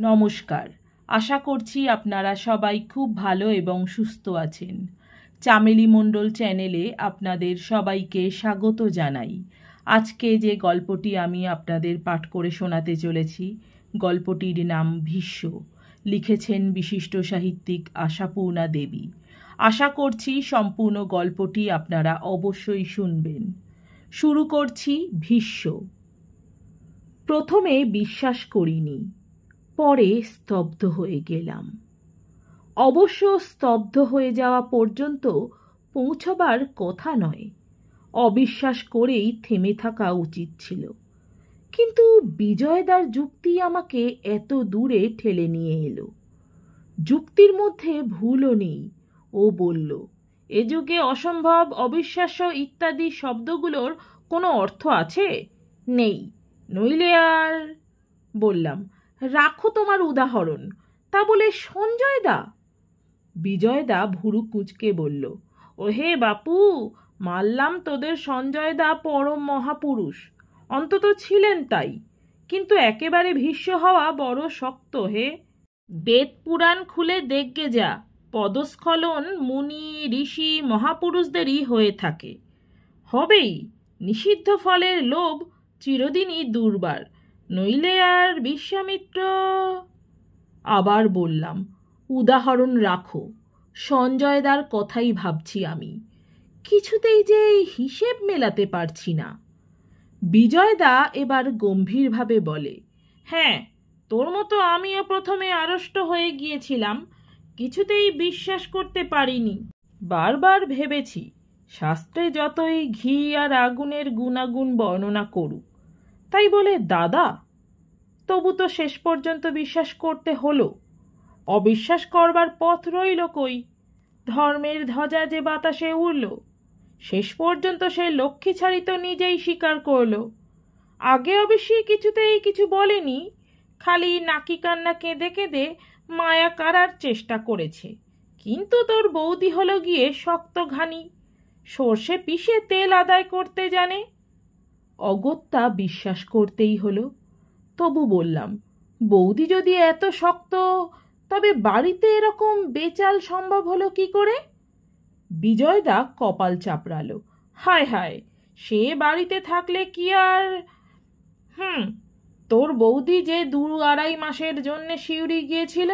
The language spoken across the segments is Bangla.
নমস্কার। আশা করছি আপনারা সবাই খুব ভালো এবং সুস্থ আছেন। চামেলি মণ্ডল চ্যানেলে আপনাদের সবাইকে স্বাগত জানাই। আজকে যে গল্পটি আমি আপনাদের পাঠ করে শোনাতে চলেছি, গল্পটির নাম ভীষ্ম। লিখেছেন বিশিষ্ট সাহিত্যিক আশাপূর্ণা দেবী। আশা করছি সম্পূর্ণ গল্পটি আপনারা অবশ্যই শুনবেন। শুরু করছি ভীষ্ম। প্রথমে বিশ্বাস করিনি, পরে স্তব্ধ হয়ে গেলাম। অবশ্য স্তব্ধ হয়ে যাওয়া পর্যন্ত পৌঁছবার কথা নয়, অবিশ্বাস করেই থেমে থাকা উচিত ছিল। কিন্তু বিজয়দার যুক্তি আমাকে এত দূরে ঠেলে নিয়ে এলো। যুক্তির মধ্যে ভুলও নেই। ও বলল, এ যুগে অসম্ভব, অবিশ্বাস্য ইত্যাদি শব্দগুলোর কোনো অর্থ আছে? নেই। নইলে আর। বললাম, রাখো তোমার উদাহরণ। তা বলে সঞ্জয়দা? বিজয়দা ভুরু কুঁচকে বলল, ওহে বাপু, মানলাম তোদের সঞ্জয়দা পরম মহাপুরুষ, অন্তত ছিলেন তাই, কিন্তু একেবারে ভীষ্ম হওয়া বড় শক্ত হে। বেদ পুরাণ খুলে দেখগে যা, পদস্খলন মুনি ঋষি মহাপুরুষদেরই হয়ে থাকে। হবেই। নিষিদ্ধ ফলের লোভ চিরদিনই দুর্বার, নইলে আর বিশ্বামিত্র। আবার বললাম, উদাহরণ রাখো। সঞ্জয়দার কথাই ভাবছি আমি। কিছুতেই যে হিসেব মেলাতে পারছি না। বিজয়দা এবার গম্ভীরভাবে বলে, হ্যাঁ, তোর মতো আমিও প্রথমে আড়ষ্ট হয়ে গিয়েছিলাম, কিছুতেই বিশ্বাস করতে পারিনি। বারবার ভেবেছি, শাস্ত্রে যতই ঘি আর আগুনের গুণাগুণ বর্ণনা করুক, তাই বলে দাদা, তবু তো শেষ পর্যন্ত বিশ্বাস করতে হলো। অবিশ্বাস করবার পথ রইল কই? ধর্মের ধ্বজা যে বাতাসে উড়ল, শেষ পর্যন্ত সে লক্ষ্মী ছাড়ি তো নিজেই স্বীকার করল। আগে অবশ্যই কিছুতেই কিছু বলেনি, খালি নাকি কান্না কেঁদে কেঁদে মায়া কাড়ার চেষ্টা করেছে। কিন্তু তোর বৌদি হলো গিয়ে শক্ত ঘানি, সর্ষে পিষে তেল আদায় করতে জানে। অগত্যা বিশ্বাস করতেই হলো। তবু বললাম, বৌদি যদি এত শক্ত, তবে বাড়িতে এরকম বেচাল সম্ভব হলো কি করে? বিজয়দা কপাল চাপড়ালো। হায় হায়, সে বাড়িতে থাকলে কি আর। তোর বৌদি যে 2-2.5 মাসের জন্যে শিউরি গিয়েছিল,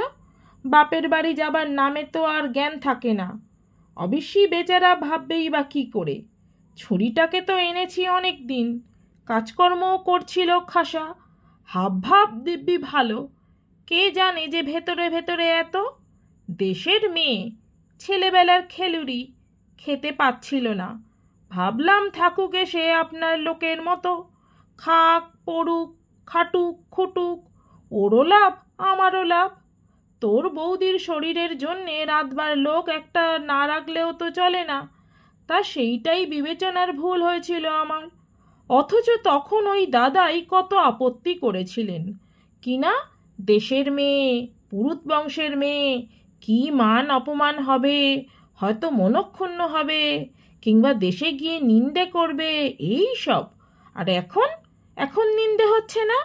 বাপের বাড়ি যাবার নামে তো আর জ্ঞান থাকে না। অবশ্যই বেচারা ভাববেই বা কি করে। ছুরিটাকে তো এনেছি অনেক দিন, কাজকর্মও করছিল খাসা, হাব ভাব দিব্যি ভালো। কে জানে যে ভেতরে ভেতরে এত। দেশের মেয়ে, ছেলেবেলার খেলুড়ি, খেতে পাচ্ছিল না। ভাবলাম থাকুক এসে আপনার লোকের মতো, খাক পড়ুক, খাটুক খুটুক, ওরও লাভ আমারও লাভ। তোর বৌদির শরীরের জন্যে রাতবার লোক একটা না রাখলেও তো চলে না। তা সেইটাই বিবেচনার ভুল হয়েছিল আমার। অথচ তখন ওই দাদাই কত আপত্তি করেছিলেন কিনা, দেশের মেয়ে, পুরুত বংশের মেয়ে, কি মান অপমান হবে, হয়তো মনক্ষুণ্ণ হবে, কিংবা দেশে গিয়ে নিন্দে করবে, এই সব। আর এখন নিন্দে হচ্ছে না।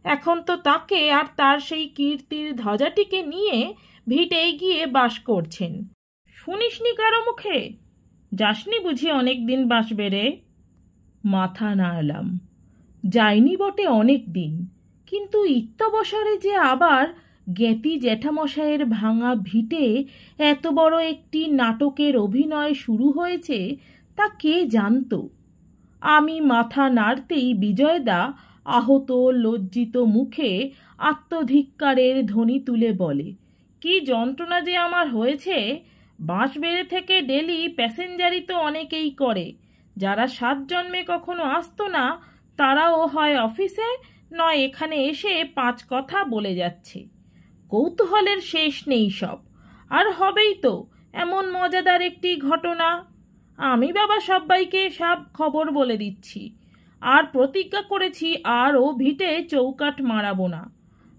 এখন তো তাকে আর তার সেই কীর্তির ধ্বজাটিকে নিয়ে ভিটেই গিয়ে বাস করছেন। শুনিসনি কারো মুখে? যাসনি বুঝি অনেক দিন বাসবে রে? মাথা নাড়লাম। যাইনি বটে অনেক দিন, কিন্তু ইত্যবসরে যে আবার জ্ঞাতি জ্যাঠামশাইয়ের ভাঙা ভিটে এত বড় একটি নাটকের অভিনয় শুরু হয়েছে, তা কে জানত? আমি মাথা নাড়তেই বিজয়দা আহত লজ্জিত মুখে আত্মধিক্কারের ধ্বনি তুলে বলে, কি যন্ত্রণা যে আমার হয়েছে। বাঁশবেড়ে থেকে ডেলি প্যাসেঞ্জারি তো অনেকেই করে, যারা 7 জন্মে কখনো আসতো না, তারাও হয় অফিসে নয় এখানে এসে 5 কথা বলে যাচ্ছে। কৌতূহলের শেষ নেই সব। আর হবেই তো এমন মজাদার একটি ঘটনা। আমি বাবা সবাইকে সব খবর বলে দিচ্ছি, আর প্রতিজ্ঞা করেছি আর ও ভিটে চৌকাঠ মারাবো না।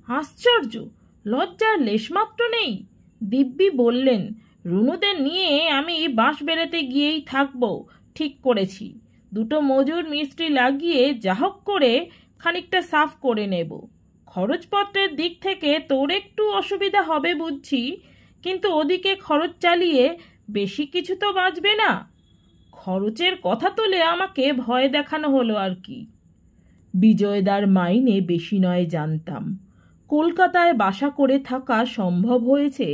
আশ্চর্য, লজ্জার লেশমাত্র নেই। দিব্যি বললেন, রুনুদের নিয়ে আমি বাঁশবেড়েতে গিয়েই থাকবো ঠিক করেছি। 2 মজুর মিস্ত্রি লাগিয়ে যাহক করে খানিকটা সাফ করে নেব। খরচপত্রের দিক থেকে তোর একটু অসুবিধা হবে বুঝছি, কিন্তু ওদিকে খরচ চালিয়ে বেশি কিছু তো বাঁচবে না। খরচের কথা তুলে আমাকে ভয় দেখানো হলো আর কি। বিজয়দার মাইনে বেশি নয় জানতাম। কলকাতায় বাসা করে থাকা সম্ভব হয়েছে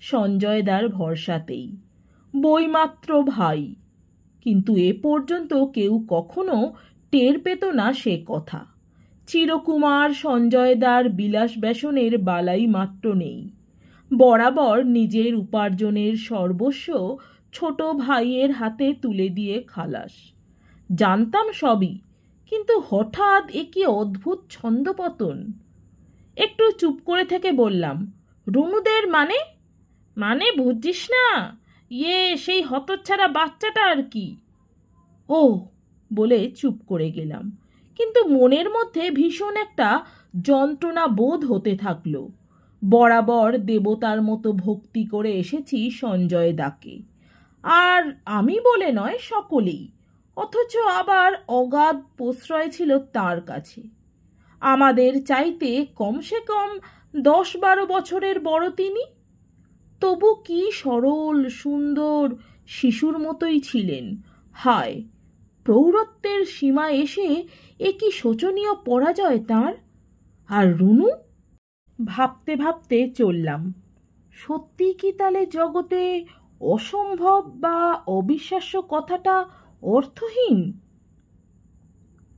সঞ্জয়দার ভরসাতেই। বইমাত্র ভাই, কিন্তু এ পর্যন্ত কেউ কখনো টের পেত না সে কথা। চিরকুমার সঞ্জয়দার বিলাস ব্যসনের বালাই মাত্র নেই। বরাবর নিজের উপার্জনের সর্বস্ব ছোট ভাইয়ের হাতে তুলে দিয়ে খালাস। জানতাম সবই, কিন্তু হঠাৎ এ কি অদ্ভুত ছন্দপতন। একটু চুপ করে থেকে বললাম, রুনুদের মানে? মানে বুঝছিস না? সেই হতচ্ছাড়া বাচ্চাটা আর কি। ও, বলে চুপ করে গেলাম, কিন্তু মনের মধ্যে ভীষণ একটা যন্ত্রণা বোধ হতে থাকলো। বরাবর দেবতার মতো ভক্তি করে এসেছি সঞ্জয় দাকে, আর আমি বলে নয় সকলেই, অথচ আবার অগাধ প্রশ্রয় ছিল তার কাছে। আমাদের চাইতে কমসে কম 10-12 বছরের বড় তিনি। তবু কি সরল সুন্দর শিশুর মতোই ছিলেন। হায়, প্রৌঢ়ত্বের সীমা এসে এ কি শোচনীয় পরাজয় তাঁর। আর রুনু? ভাবতে ভাবতে চললাম, সত্যি কি তাহলে জগতে অসম্ভব বা অবিশ্বাস্য কথাটা অর্থহীন?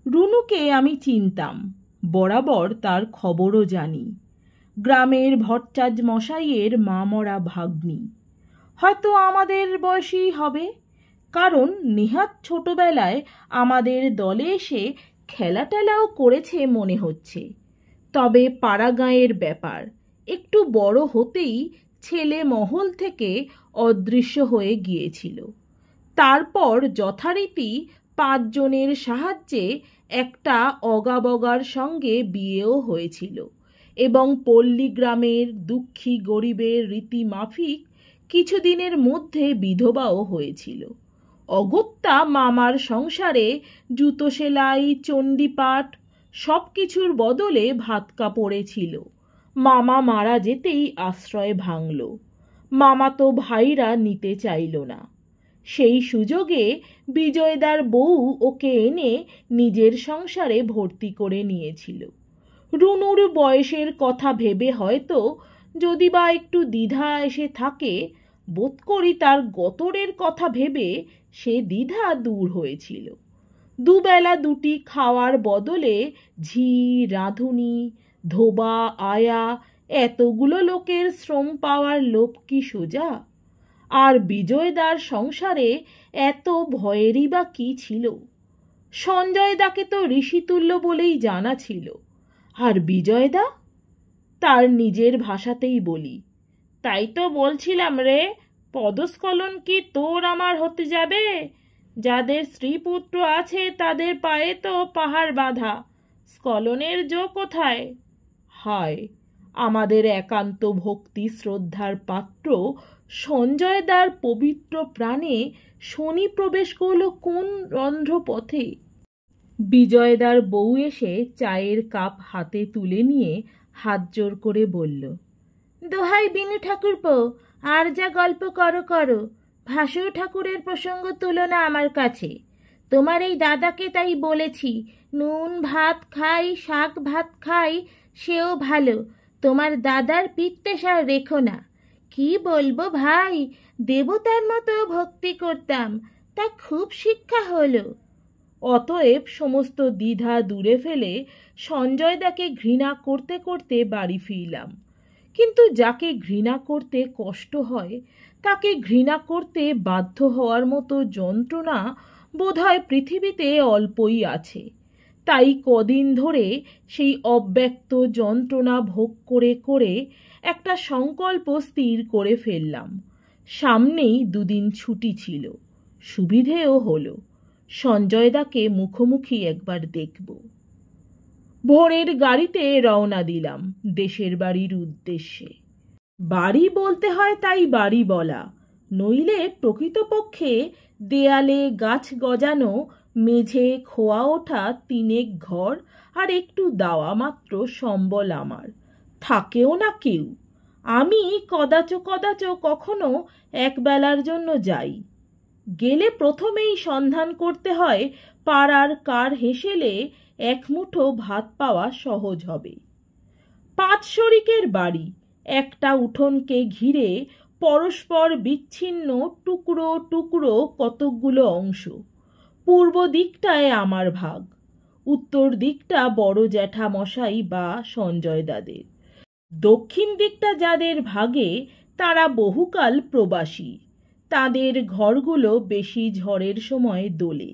রুনুকে আমি চিনতাম, বরাবর তার খবরও জানি। গ্রামের ভট্টাচ মশাইয়ের মা মরা ভাগ্নি, হয়তো আমাদের বয়সী হবে, কারণ নেহাত ছোটবেলায় আমাদের দলে এসে খেলা টেলাও করেছে মনে হচ্ছে। তবে পাড়াগাঁয়ের ব্যাপার, একটু বড় হতেই ছেলে মহল থেকে অদৃশ্য হয়ে গিয়েছিল। তারপর যথারীতি 5 জনের সাহায্যে একটা অগাবগার সঙ্গে বিয়েও হয়েছিল, এবং পল্লী গ্রামের দুঃখী গরিবের রীতি মাফিক কিছুদিনের মধ্যে বিধবাও হয়েছিল। অগত্যা মামার সংসারে জুতো সেলাই, চণ্ডীপাঠ সব কিছুর বদলে ভাত কাপড়ে ছিল। মামা মারা যেতেই আশ্রয় ভাঙল। মামাতো ভাইরা নিতে চাইল না। সেই সুযোগে বিজয়দার বউ ওকে এনে নিজের সংসারে ভর্তি করে নিয়েছিল। রুনুর বয়সের কথা ভেবে হয়তো যদি বা একটু দ্বিধা এসে থাকে, বোধ করি তার গতরের কথা ভেবে সে দ্বিধা দূর হয়েছিল। দুবেলা দুটি খাওয়ার বদলে ঝি, রাঁধুনি, ধোবা, আয়া এতগুলো লোকের শ্রম পাওয়ার লোভ কি সোজা? আর বিজয়দার সংসারে এত ভয়েরই বা কি ছিল? সঞ্জয়দাকে তো ঋষিতুল্য বলেই জানা ছিল। আর বিজয়দা? তার নিজের ভাষাতেই বলি, তাই তো বলছিলাম রে, পদস্খলন কি তোর আমার হতে যাবে? যাদের স্ত্রী পুত্র আছে তাদের পায়ে তো পাহাড় বাঁধা, স্খলনের জো কোথায়? হায়, আমাদের একান্ত ভক্তি শ্রদ্ধার পাত্র সঞ্জয়দার পবিত্র প্রাণে শনি প্রবেশ করল কোন রন্ধ্রপথে? বিজয়দার বউ এসে চায়ের কাপ হাতে তুলে নিয়ে হাত জোর করে বলল, দোহাই বিনু ঠাকুরপো, আর যা গল্প করো করো, ভাসুর ঠাকুরের প্রসঙ্গ তুলো না আমার কাছে। তোমার এই দাদাকে তাই বলেছি, নুন ভাত খাই, শাক ভাত খাই, সেও ভালো, তোমার দাদার পিত্তেসার রেখো না। কি বলবো ভাই, দেবতার মতো ভক্তি করতাম, তা খুব শিক্ষা হলো। অতএব সমস্ত দ্বিধা দূরে ফেলে সঞ্জয়দাকে ঘৃণা করতে করতে বাড়ি ফিরলাম। কিন্তু যাকে ঘৃণা করতে কষ্ট হয়, তাকে ঘৃণা করতে বাধ্য হওয়ার মতো যন্ত্রণা বোধহয় পৃথিবীতে অল্পই আছে। তাই কদিন ধরে সেই অব্যক্ত যন্ত্রণা ভোগ করে করে একটা সংকল্প স্থির করে ফেললাম। সামনেই 2 দিন ছুটি ছিল, সুবিধেও হলো। সঞ্জয়দাকে মুখোমুখি একবার দেখব। ভোরের গাড়িতে রওনা দিলাম দেশের বাড়ির উদ্দেশ্যে। বাড়ি বলতে হয় তাই বাড়ি বলা, নইলে প্রকৃতপক্ষে দেয়ালে গাছ গজানো মেঝে খোয়া ওঠা তিনেক ঘর আর একটু দাওয়া মাত্র সম্বল আমার, থাকেও না কেউ। আমি কদাচ কদাচ কখনো একবেলার জন্য যাই। গেলে প্রথমেই সন্ধান করতে হয় পাড়ার কার হেসেলে এক মুঠো ভাত পাওয়া সহজ হবে। 5 শরিকের বাড়ি, একটা উঠোনকে ঘিরে পরস্পর বিচ্ছিন্ন টুকরো টুকরো কতকগুলো অংশ। পূর্ব দিকটায় আমার ভাগ, উত্তর দিকটা বড় জ্যাঠামশাই বা সঞ্জয় দাদের। দক্ষিণ দিকটা যাদের ভাগে তারা বহুকাল প্রবাসী, তাদের ঘরগুলো বেশি ঝড়ের সময় দোলে,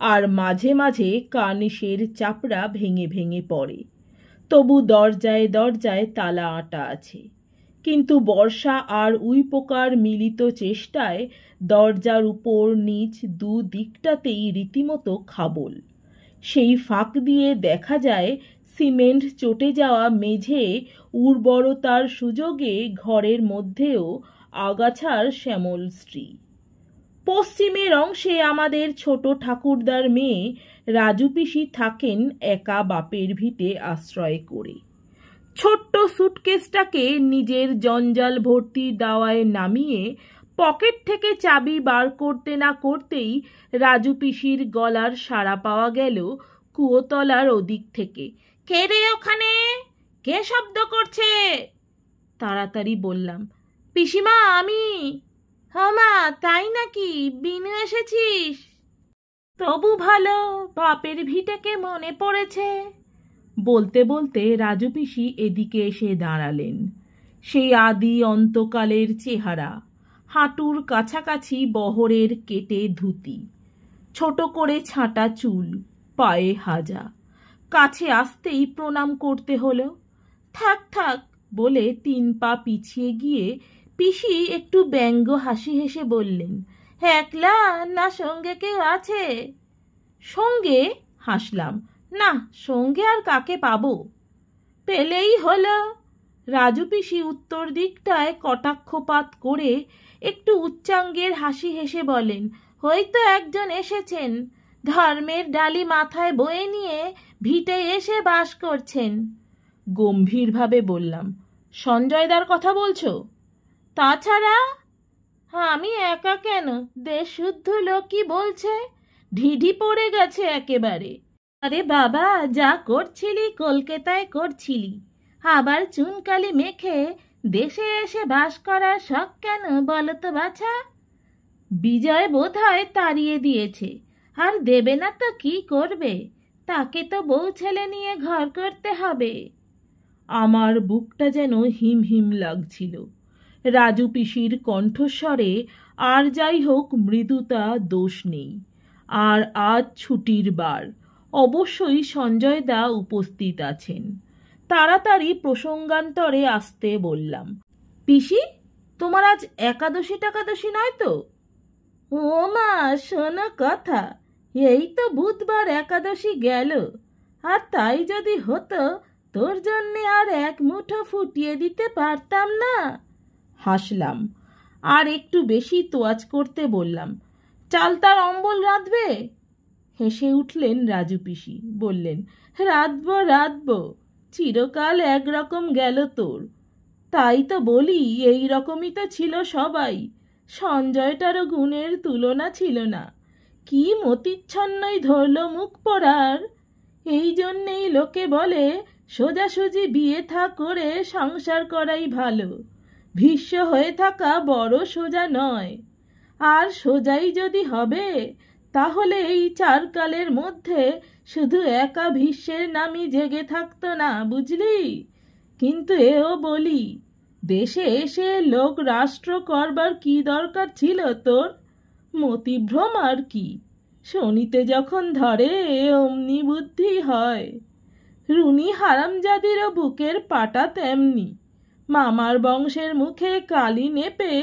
আর মাঝে মাঝে কার্নিশের চাপড়া ভেঙে ভেঙে পড়ে। তবু দরজায় দরজায় তালা আঁটা আছে। কিন্তু বর্ষা আর উইপোকার মিলিত চেষ্টায় দরজার উপর নিচ দুদিকটাতেই রীতিমতো খাবল। সেই ফাঁক দিয়ে দেখা যায় সিমেন্ট চটে যাওয়া মেঝে উর্বরতার সুযোগে ঘরের মধ্যেও আগাছার শ্যামল শ্রী। পশ্চিমের অংশে আমাদের ছোট ঠাকুরদার মেয়ে রাজু পিসি থাকেন একা বাপের ভিটে আশ্রয় করে। ছোট্ট সুটকেসটাকে নিজের জঞ্জাল ভর্তি দাওয়ায় নামিয়ে পকেট থেকে চাবি বার করতে না করতেই রাজু পিসির গলার সাড়া পাওয়া গেল কুয়োতলার ওদিক থেকে। কে রে ওখানে? কে শব্দ করছে? তাড়াতাড়ি বললাম, পিসিমা আমি। মা, তাই নাকি? বিনু এসেছিস? তবু ভালো, বাপের ভিটেকে মনে পড়েছে। বলতে বলতে রাজু পিসি এদিকে এসে দাঁড়ালেন। সেই আদি অন্তকালের চেহারা, হাঁটুর কাছাকাছি বহরের কেটে ধুতি, ছোট করে ছাঁটা চুল, পায়ে হাজা। কাছে আসতেই প্রণাম করতে হলো। থাক থাক বলে 3 পা পিছিয়ে গিয়ে পিসি একটু ব্যঙ্গ হাসি হেসে বললেন, একলা না সঙ্গে কেউ আছে? সঙ্গে? হাসলাম। না, সঙ্গে আর কাকে পাবো? পেলেই হলো। রাজু পিসি উত্তর দিকটায় কটাক্ষপাত করে একটু উচ্চাঙ্গের হাসি হেসে বলেন, হয়তো একজন এসেছেন, ধর্মের ডালি মাথায় বয়ে নিয়ে ভিটে এসে বাস করছেন। গম্ভীরভাবে বললাম, সঞ্জয়দার কথা বলছো? তাছাড়া আমি একা কেন, দেশ শুদ্ধ লোকই বলছে, ঢিঢি পড়ে গেছে একেবারে। আরে বাবা, যা করছিলি কলকাতায় করছিলি, আবার চুনকালি মেখে দেশে এসে বাস করার শখ কেন বলো তো বাছা? বিজয় বোধহয় তাড়িয়ে দিয়েছে, আর দেবে না তো কি করবে? তাকে তো বউ ছেলে নিয়ে ঘর করতে হবে। আমার বুকটা যেন হিম হিম লাগছিল। রাজু পিসির কণ্ঠস্বরে আর যাই হোক মৃদুতা দোষ নেই। আর আজ ছুটির বার, অবশ্যই সঞ্জয়দা উপস্থিত আছেন। তাড়াতাড়ি প্রসঙ্গান্তরে আসতে বললাম, পিসি, তোমার আজ একাদশী টাকাদশী নয় তো? ও মা, শোনো কথা, এই তো বুধবার একাদশী গেল, আর তাই যদি হতো তোর জন্যে আর এক মুঠো ফুটিয়ে দিতে পারতাম না। হাসলাম, আর একটু বেশি তোয়াজ করতে বললাম, চাল তার অম্বল রাঁধবে? হেসে উঠলেন রাজু পিসি, বললেন, রাঁধবো রাঁধবো, চিরকাল একরকম গেল তোর। তাই তো বলি, এই রকমই তো ছিল সবাই। সঞ্জয়টারও গুণের তুলনা ছিল না। কি মতিচ্ছন্নই ধরল মুখ পড়ার। এই জন্যেই লোকে বলে সোজাসুজি বিয়ে থা করে সংসার করাই ভালো। ভীষ্ম হয়ে থাকা বড় সোজা নয়। আর সোজাই যদি হবে, তাহলে এই 4 কালের মধ্যে শুধু একা ভীষ্মের নামই জেগে থাকতো না, বুঝলি? কিন্তু এও বলি, দেশে এসে লোক রাষ্ট্র করবার কি দরকার ছিল তোর? মতিভ্রম আর কি। শনিতে যখন ধরে অমনি বুদ্ধি হয়। রুনি হারামজাদিরও বুকের পাটা তেমনি। মামার বংশের মুখে কালি নেপে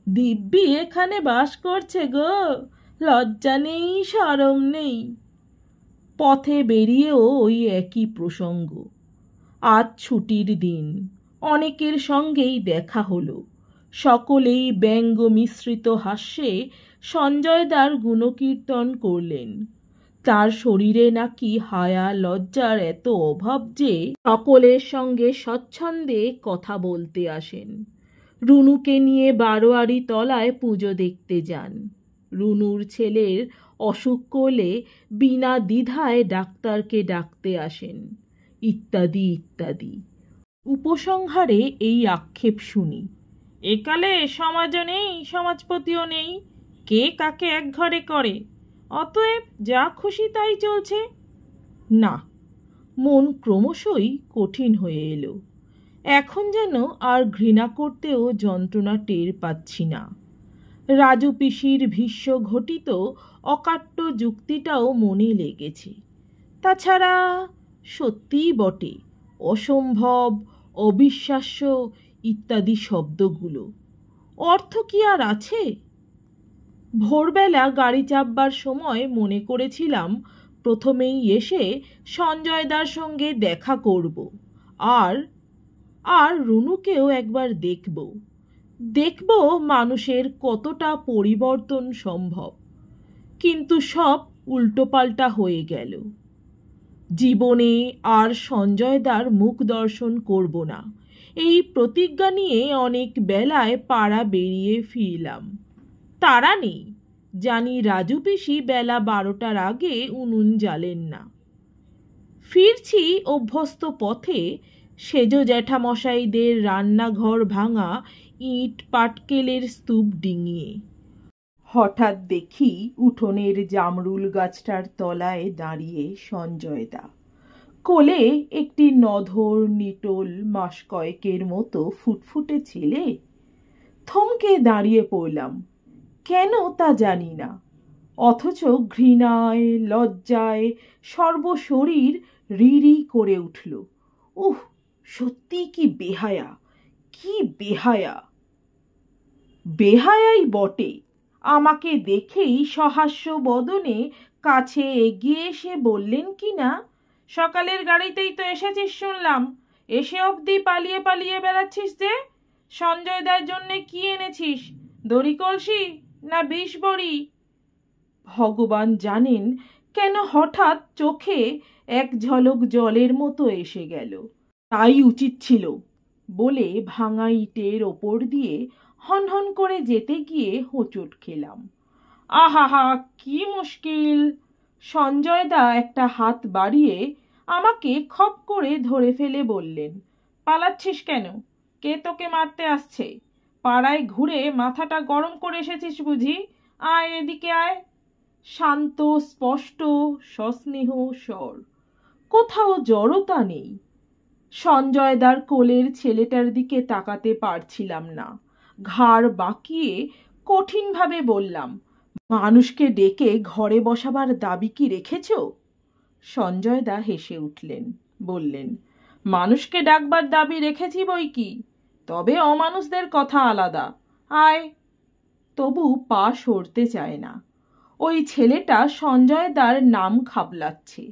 দিব্যি এখানে বাস করছে গো। লজ্জা নেই, শরম নেই। পথে বেরিয়েও ওই একই প্রসঙ্গ। আজ ছুটির দিন, অনেকের সঙ্গেই দেখা হলো। সকলেই ব্যঙ্গ মিশ্রিত হাস্যে সঞ্জয়দার গুণকীর্তন করলেন। তার শরীরে নাকি হায়া লজ্জার এত অভাব যে সকলের সঙ্গে স্বচ্ছন্দে কথা বলতে আসেন। রুনুকে নিয়ে বারোয়ারি তলায় পুজো দেখতে যান। রুনুর ছেলের অসুখ করলে বিনা দ্বিধায় ডাক্তারকে ডাকতে আসেন, ইত্যাদি ইত্যাদি। উপসংহারে এই আক্ষেপ শুনি, একালে সমাজও নেই, সমাজপতিও নেই, কে কাকে এক ঘরে করে, অতএব যা খুশি তাই চলছে। না, মন ক্রমশই কঠিন হয়ে এলো। এখন যেন আর ঘৃণা করতেও যন্ত্রণা টের পাচ্ছি না। রাজু পিসির ভীষ্ম ঘটিত অকাট্য যুক্তিটাও মনে লেগেছে। তাছাড়া সত্যিই বটে, অসম্ভব, অবিশ্বাস্য ইত্যাদি শব্দগুলো অর্থ কি আর আছে? ভোরবেলা গাড়ি চাপবার সময় মনে করেছিলাম প্রথমেই এসে সঞ্জয়দার সঙ্গে দেখা করব, আর আর রুনুকেও একবার দেখব মানুষের কতটা পরিবর্তন সম্ভব। কিন্তু সব উল্টোপাল্টা হয়ে গেল। জীবনে আর সঞ্জয়দার মুখ দর্শন করব না, এই প্রতিজ্ঞা নিয়ে অনেক বেলায় পাড়া বেরিয়ে ফিরলাম। তারা নেই, জানি রাজু পিসি বেলা 12টার আগে উনুন জ্বালেন না। ফিরছি অভ্যস্ত পথে সেজ জ্যাঠামশাইদের রান্নাঘর ভাঙা ইট পাটকেলের স্তূপ ডিঙিয়ে। হঠাৎ দেখি উঠোনের জামরুল গাছটার তলায় দাঁড়িয়ে সঞ্জয়দা, কোলে একটি নধর নিটোল মাস কয়েকের মতো ফুটফুটে ছেলে। থমকে দাঁড়িয়ে পড়লাম, কেন তা জানি না, অথচ ঘৃণায় লজ্জায় সর্বশরীর রিরি করে উঠল। উহ, সত্যি কি বেহায়া, কি বেহায়া! বেহায়াই বটে। আমাকে দেখেই সহাস্য বদনে কাছে এগিয়ে এসে বললেন কি না, সকালের গাড়িতেই তো এসেছিস শুনলাম, এসে অবধি পালিয়ে পালিয়ে বেড়াচ্ছিস যে? সঞ্জয়দার জন্যে কি এনেছিস, দড়ি কলসি না বিষ বড়ি? ভগবান জানেন কেন হঠাৎ চোখে এক ঝলক জলের মতো এসে গেল। তাই উচিত ছিল বলে ভাঙা ইটের ওপর দিয়ে হনহন করে যেতে গিয়ে হোঁচট খেলাম। আহাহা, কি মুশকিল! সঞ্জয়দা একটা হাত বাড়িয়ে আমাকে খপ করে ধরে ফেলে বললেন, পালাচ্ছিস কেন? কে তোকে মারতে আসছে? পাড়ায় ঘুরে মাথাটা গরম করে এসেছিস বুঝি? আয় এদিকে আয়। শান্ত স্পষ্ট সস্নেহ স্বর, কোথাও জড়তা নেই। সঞ্জয়দার কোলের ছেলেটার দিকে তাকাতে পারছিলাম না। ঘাড় বাঁকিয়ে কঠিনভাবে বললাম, মানুষকে ডেকে ঘরে বসাবার দাবি কি রেখেছ? সঞ্জয়দা হেসে উঠলেন, বললেন, মানুষকে ডাকবার দাবি রেখেছি বই কি, তবে অমানুষদের কথা আলাদা। আয়। তবু পা সরতে চায় না। ওই ছেলেটা সঞ্জয়দার নাম খাবলাচ্ছে।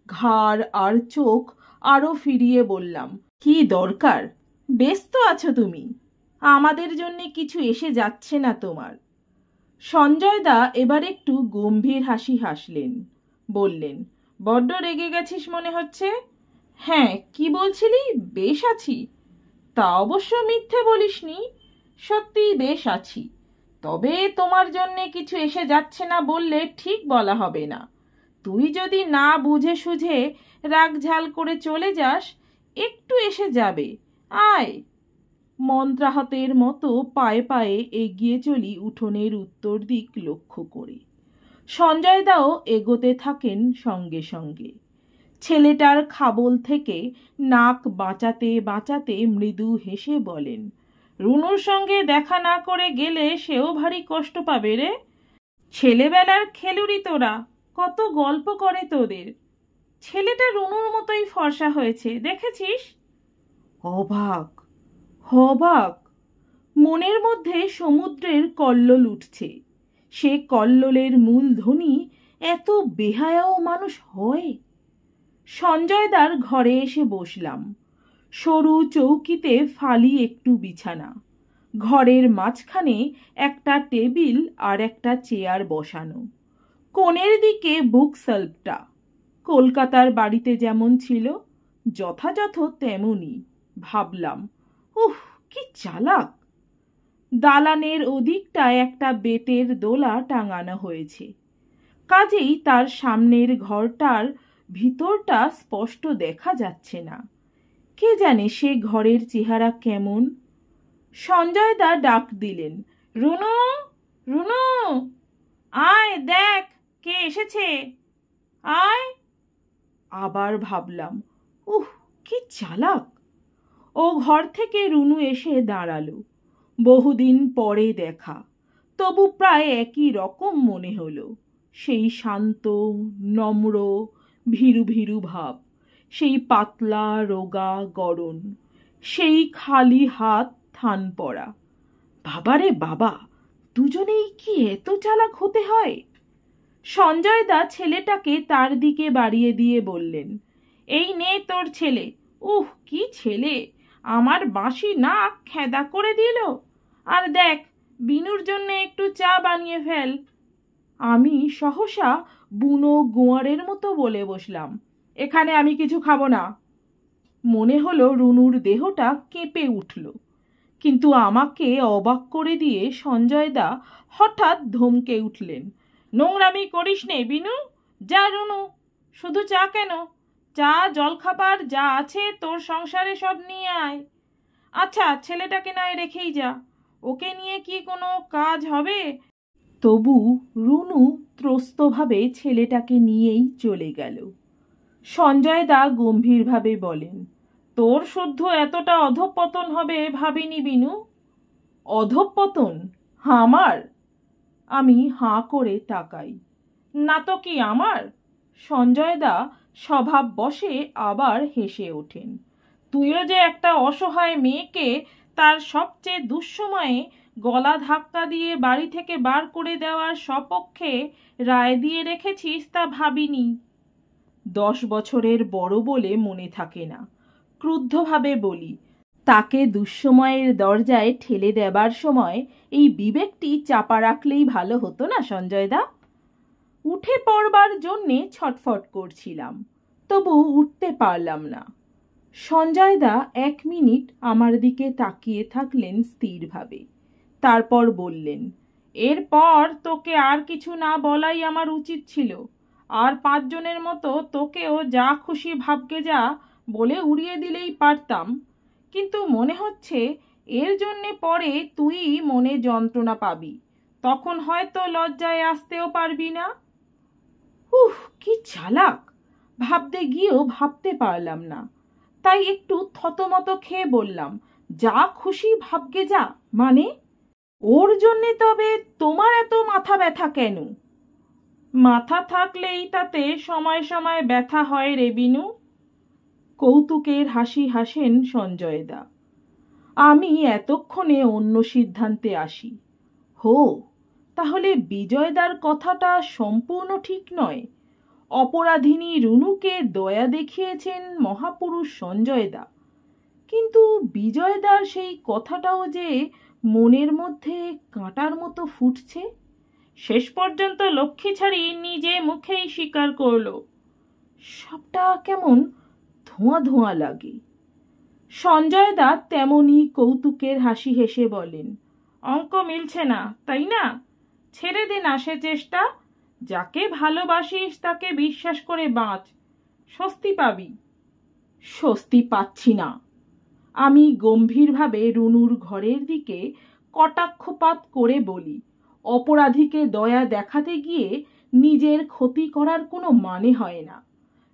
ঘাড় আর চোখ আরো ফিরিয়ে বললাম, কি দরকার? ব্যস্ত আছো তুমি, আমাদের জন্য কিছু এসে যাচ্ছে না তোমার। সঞ্জয়দা এবার একটু গম্ভীর হাসি হাসলেন, বললেন, বড্ড রেগে গেছিস মনে হচ্ছে। হ্যাঁ, কি বলছিলি? বেশ আছি। তা অবশ্য মিথ্যে বলিসনি, সত্যিই বেশ আছি। তবে তোমার জন্যে কিছু এসে যাচ্ছে না বললে ঠিক বলা হবে না। তুই যদি না বুঝে সুঝে রাগ ঝাল করে চলে যাস, একটু এসে যাবে। আয়। মন্ত্রাহতের মতো পায়ে পায়ে এগিয়ে চলি উঠোনের উত্তর দিক লক্ষ্য করে। সঞ্জয়দাও এগোতে থাকেন সঙ্গে সঙ্গে। ছেলেটার খাবল থেকে নাক বাঁচাতে বাঁচাতে মৃদু হেসে বলেন, রুনুর সঙ্গে দেখা না করে গেলে সেও ভারী কষ্ট পাবে রে। ছেলেবেলার খেলুড়ি তোরা, কত গল্প করে তোদের। ছেলেটা রুনুর মতোই ফর্সা হয়েছে, দেখেছিস? অবাক অবাক, মনের মধ্যে সমুদ্রের কল্লোল উঠছে। সে কল্লোলের মূলধ্বনি এত বেহায়াও মানুষ হয়? সঞ্জয়দার ঘরে এসে বসলাম। সরু চৌকিতে ফালি একটু বিছানা, ঘরের মাঝখানে একটা টেবিল আর একটা চেয়ার বসানো। কোণের দিকে বুক সেলফটা কলকাতার বাড়িতে যেমন ছিল যথাযথ তেমনি। ভাবলাম, উফ, কি চালাক। দালানের ওদিকটায় একটা বেতের দোলা টাঙানো হয়েছে, কাজেই তার সামনের ঘরটার ভিতরটা স্পষ্ট দেখা যাচ্ছে না। কে জানে সে ঘরের চেহারা কেমন। সঞ্জয়দা ডাক দিলেন, রুনু, রুনু, আয় দেখ কে এসেছে, আয়। আবার ভাবলাম, উহ, কি চালাক। ও ঘর থেকে রুনু এসে দাঁড়ালো। বহুদিন পরে দেখা, তবু প্রায় একই রকম মনে হলো। সেই শান্ত, নম্র, ভীরু ভীরু ভাব, সেই পাতলা রোগা গড়ন, সেই খালি হাত থান পড়া। বাবারে বাবা, দুজনেই কি এত চালাক হতে হয়? সঞ্জয়দা ছেলেটাকে তার দিকে বাড়িয়ে দিয়ে বললেন, এই নে তোর ছেলে। উহ, কি ছেলে, আমার বাঁশি নাক খেদা করে দিল। আর দেখ, বিনুর জন্য একটু চা বানিয়ে ফেল। আমি সহসা বুনো গোয়ারের মতো বলে বসলাম, এখানে আমি কিছু খাবো না। মনে হলো রুনুর দেহটা কেঁপে উঠল, কিন্তু আমাকে অবাক করে দিয়ে সঞ্জয়দা হঠাৎ ধমকে উঠলেন, নোংরামি করিস নে বিনু, যা রুনু, শুধু চা কেন, চা জলখাবার যা আছে তোর সংসারে সব নিয়ে আয়। আচ্ছা, ছেলেটাকে নয় রেখেই যা, ওকে নিয়ে কি কোনো কাজ হবে? তবু রুনু ত্রস্তভাবে ছেলেটাকে নিয়েই চলে গেল। সঞ্জয়দা গম্ভীরভাবে বলেন, তোর শুদ্ধ এতটা অধঃপতন হবে ভাবিনি বিনু। অধঃপতন? আমার? আমি হাঁ করে তাকাই। না তো কি আমার? সঞ্জয়দা স্বভাব বশে আবার হেসে ওঠেন। তুইও যে একটা অসহায় মেয়েকে তার সবচেয়ে দুঃসময়ে গলা ধাক্কা দিয়ে বাড়ি থেকে বার করে দেওয়ার সপক্ষে রায় দিয়ে রেখেছিস তা ভাবিনি। 10 বছরের বড় বলে মনে থাকে না। ক্রুদ্ধভাবে বলি, তাকে দুঃসময়ের দরজায় ঠেলে দেবার সময় এই বিবেকটি চাপা রাখলেই ভালো হতো না সঞ্জয়দা? উঠে পড়বার জন্যে ছটফট করছিলাম, তবু উঠতে পারলাম না। সঞ্জয়দা 1 মিনিট আমার দিকে তাকিয়ে থাকলেন স্থিরভাবে, তারপর বললেন, এরপর তোকে আর কিছু না বলাই আমার উচিত ছিল। আর 5 জনের মতো তোকেও যা খুশি ভাবকে যা বলে উড়িয়ে দিলেই পারতাম, কিন্তু মনে হচ্ছে এর জন্যে পরে তুই মনে যন্ত্রণা পাবি, তখন হয়তো লজ্জায় আসতেও পারবি না। উফ, কি চালাক! ভাবতে গিয়েও ভাবতে পারলাম না, তাই একটু থতমত খেয়ে বললাম, যা খুশি ভাবগে যা মানে? ওর জন্যে তবে তোমার এত মাথা ব্যথা কেন? মাথা থাকলেই তাতে সময় সময় ব্যথা হয় রে বিনু। কৌতুকের হাসি হাসেন সঞ্জয়দা। আমি এতক্ষণে অন্য সিদ্ধান্তে আসি। হো, তাহলে বিজয়দার কথাটা সম্পূর্ণ ঠিক নয়। অপরাধিনী রুনুকে দয়া দেখিয়েছেন মহাপুরুষ সঞ্জয়দা, কিন্তু বিজয়দার সেই কথাটাও যে মনের মধ্যে কাঁটার মতো ফুটছে, শেষ পর্যন্ত লক্ষ্মী ছাড়ি নিজে মুখেই স্বীকার করল। সবটা কেমন ধোঁয়া ধোঁয়া লাগে। সঞ্জয়দা তেমনি কৌতুকের হাসি হেসে বলেন, অঙ্ক মিলছে না তাই না? ছেড়ে দে না সে চেষ্টা। যাকে ভালোবাসিস তাকে বিশ্বাস করে বাঁচ, স্বস্তি পাবি। স্বস্তি পাচ্ছি না। আমি গম্ভীরভাবে রুনুর ঘরের দিকে কটাক্ষপাত করে বলি, অপরাধীকে দয়া দেখাতে গিয়ে নিজের ক্ষতি করার কোনো মানে হয় না।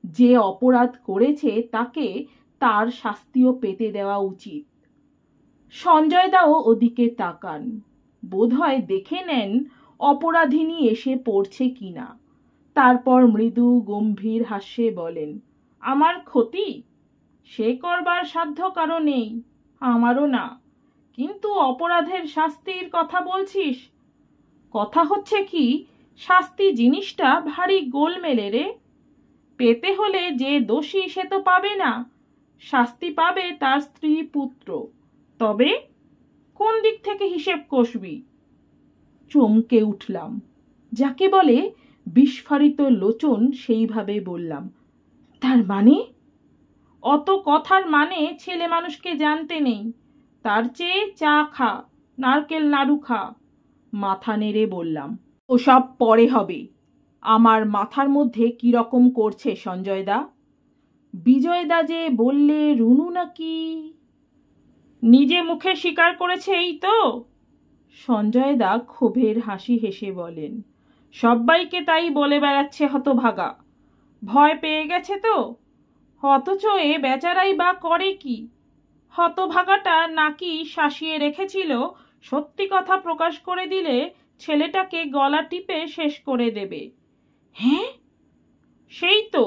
যে অপরাধ করেছে তাকে তার শাস্তিও পেতে দেওয়া উচিত। সঞ্জয়দাও ওদিকে তাকান, বোধহয় দেখে নেন অপরাধিনী এসে পড়ছে কিনা। তারপর মৃদু গম্ভীর হাস্যে বলেন, আমার ক্ষতি? সে করবার সাধ্য কারো নেই, আমারও না। কিন্তু অপরাধের শাস্তির কথা বলছিস? কথা হচ্ছে কি, শাস্তি জিনিসটা ভারী গোলমেলে রে। পেতে হলে যে দোষী সে তো পাবে না, শাস্তি পাবে তার স্ত্রী পুত্র। তবে কোন দিক থেকে হিসেব কষবি? চমকে উঠলাম। যাকে বলে বিস্ফারিত লোচন সেইভাবে বললাম, তার মানে? অত কথার মানে ছেলে মানুষকে জানতে নেই। তার চেয়ে চা খা, নারকেল নাড়ু খা। মাথা নেড়ে বললাম, ওসব পরে হবে। আমার মাথার মধ্যে কিরকম করছে সঞ্জয়দা? বিজয়দা যে বললে রুনু নাকি? নিজে মুখে স্বীকার করেছে এই তো। সঞ্জয়দা ক্ষোভের হাসি হেসে বলেন, সব্বাইকে তাই বলে বেড়াচ্ছে হতভাগা। ভয় পেয়ে গেছে তো। অথচ এ বেচারাই বা করে কি? হতভাগাটা নাকি শাসিয়ে রেখেছিল সত্যি কথা প্রকাশ করে দিলে ছেলেটাকে গলা টিপে শেষ করে দেবে। হ্যাঁ, সেই তো,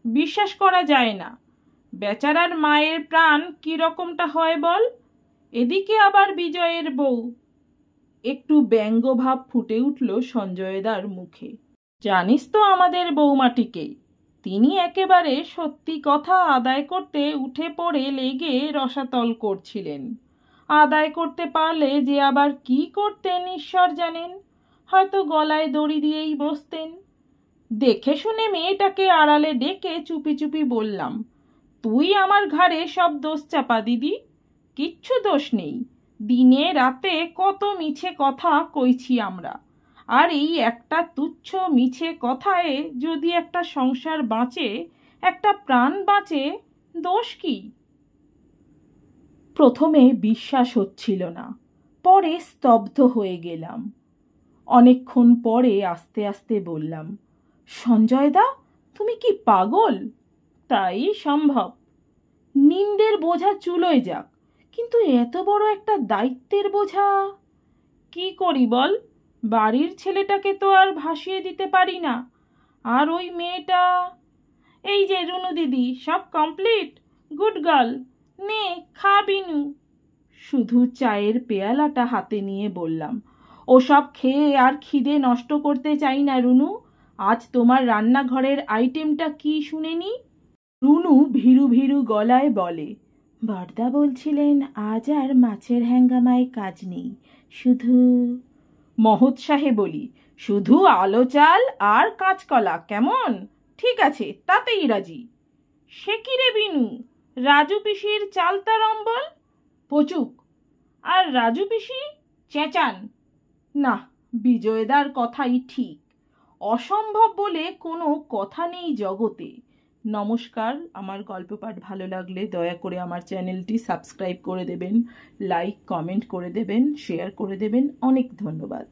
বিশ্বাস করা যায় না। বেচারার মায়ের প্রাণ কি রকমটা হয় বল। এদিকে আবার বিজয়ের বউ। একটু ব্যঙ্গভাব ফুটে উঠল সঞ্জয়দার মুখে। জানিস তো আমাদের বৌমাটিকে, তিনি একেবারে সত্যি কথা আদায় করতে উঠে পড়ে লেগে রসাতল করছিলেন। আদায় করতে পারলে যে আবার কি করতেন ঈশ্বর জানেন। হয়তো গলায় দড়ি দিয়েই বসতেন। দেখে শুনে মেয়েটাকে আড়ালে ডেকে চুপি চুপি বললাম, তুই আমার ঘাড়ে সব দোষ চাপা দিদি। কিচ্ছু দোষ নেই। দিনে রাতে কত মিছে কথা কইছি আমরা। আর এই একটা তুচ্ছ মিছে কথায় যদি একটা সংসার বাঁচে, একটা প্রাণ বাঁচে, দোষ কি? প্রথমে বিশ্বাস হচ্ছিল না, পরে স্তব্ধ হয়ে গেলাম। অনেকক্ষণ পরে আস্তে আস্তে বললাম, সঞ্জয়দা, তুমি কি পাগল? তাই সম্ভব। নিন্দের বোঝা চুলোয় যাক, কিন্তু এত বড় একটা দায়িত্বের বোঝা কি করি বল? বাড়ির ছেলেটাকে তো আর ভাসিয়ে দিতে পারি না। আর ওই মেয়েটা, এই যে রুনু দিদি, সব কমপ্লিট। Good girl. নে খা বিনু। শুধু চায়ের পেয়ালাটা হাতে নিয়ে বললাম, ওসব খেয়ে আর খিদে নষ্ট করতে চাই না রুনু। আজ তোমার রান্নাঘরের আইটেমটা কি শুনে নি? রুনু ভীরু ভীরু গলায় বলে, বড়দা বলছিলেন আজ আর মাছের হ্যাঙ্গামায় কাজ নেই, শুধু। মহৎ সাহে বলি, শুধু আলো চাল আর কাঁচকলা, কেমন? ঠিক আছে, তাতেই রাজি। সে কি রে বিনু, রাজু পিসির চালতার অম্বল? পচুক। আর রাজু পিসি চেঁচান। না, বিজয়দার কথাই ঠিক। অসম্ভব বলে কোনো কথা নেই জগতে। নমস্কার। আমার গল্প পাঠ ভালো লাগলে দয়া করে আমার চ্যানেলটি সাবস্ক্রাইব করে দেবেন, লাইক কমেন্ট করে দেবেন, শেয়ার করে দেবেন। অনেক ধন্যবাদ।